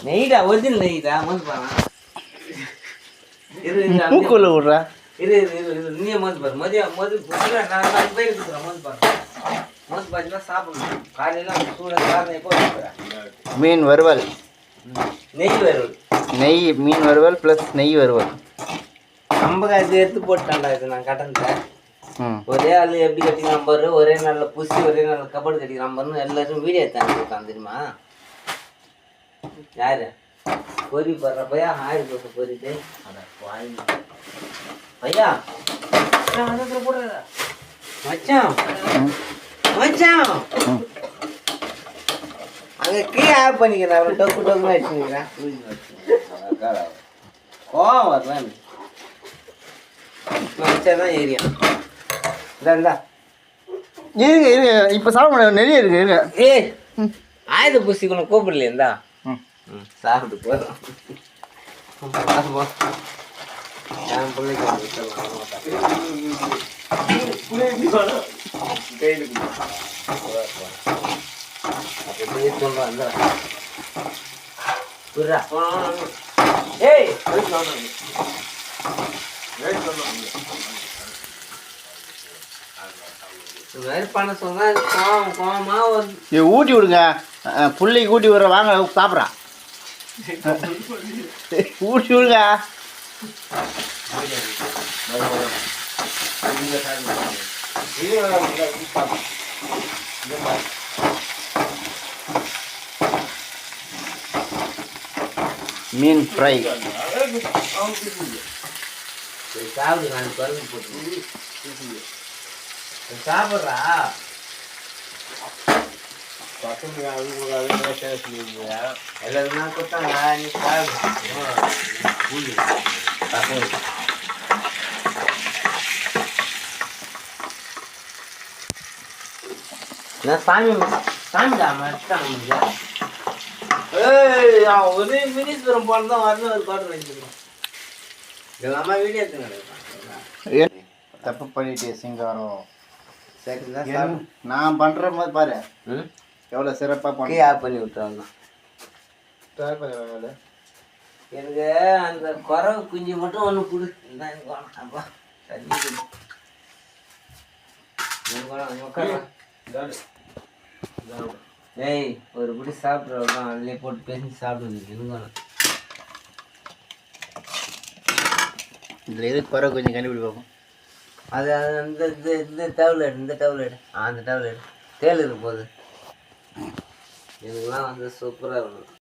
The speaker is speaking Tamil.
நெய்டா ஒரிஜினல் நெய்டா மோந்து பாரு. பூக்குள்ள விடுறா. இரு நீ மோந்து பாரு. மோந்து நான் 5 பேர் கொடுக்குறேன். மோந்து பாரு. மோந்து பார்த்தீங்கன்னா சாப்பிடணும். காலையில் சூடாக சாதனை எப்போ வைக்கிறேன். மீன் வறுவல், நெய் வறுவல், நெய் மீன் வறுவல் ப்ளஸ் நெய் வறுவல். கம்பகாய்ச்சி எடுத்து போட்டான்டா இது நான் கட்டணத்தை. ஒரே ஆள் எப்படி கட்டிக்கலாம் பாரு. ஒரே நாளில் பூசி ஒரே நாளில் கபடு கட்டிக்கலாம் பாருன்னு எல்லாரும் வீடியோ எடுத்தாங்க கொடுத்தான் தெரியுமா? யாரு பொறி படுற பையா ஆயில் போட்டு பொறிட்டு பையா போடுற மச்சான் மச்சான் அங்கே கீழே ஆஃப் பண்ணிக்கிறேன். டொக்கு டொக்குன்னு வச்சுக்கிறேன். கோவம் வரலாம் மச்சான் தான் ஏரியா. இந்தா இருங்க இருங்க, இப்போ சாப்பிட முடியாது, நிறைய இருக்கு. இருங்க. ஏய் ஆயுத பூசிக்கொள்ள கூப்பிடலையே. இந்தா சாப்பிட்டு போதும். என் பிள்ளைக்கு ஏய் பண்ண சொன்னா கோவமா ஊட்டி விடுங்க. பிள்ளைக்கு ஊட்டி விடுற வாங்க சாப்பிட்றான். ஊட்டி விடுங்க. மீன் ஃப்ரை சாப்பிடு. நான் பருகு போட்டு சாப்பிட்றா பசங்க எல்லாருமே கொடுத்தாங்க. நீ சாப்பிடு. சாமி சாமிடா மட்டாங்க. ஏய் ஒரே மினிஸ்வரம் போன தான் வரணும். ஒரு பாட்டு வச்சுக்கிறோம். இதெல்லாமா வீடியோ எடுத்துங்க. தப்பு பண்ணிட்டு சிங்காரம். சரிங்களா? நான் பண்ணுற மாதிரி பாரு எவ்வளோ சிறப்பாக பண்ணி ஆஃப் பண்ணி விட்டுறாங்க. எனக்கு அந்த குறவு குஞ்சு மட்டும் ஒன்று கொடு. அப்பா ஏய் ஒரு பிடி சாப்பிட்றதான் அதிலே போட்டு பேசி சாப்பிடுது. எனக்கு இதில் எதுக்கு குறவு கொஞ்சம் கண்டுபிடி பார்ப்போம். அது அந்த இந்த டேப்லெட் இந்த டேப்லெட் அந்த டேப்லெட் தேல் இருக்கும் போது இதுக்கெல்லாம் வந்து சூப்பராக இருக்கும்.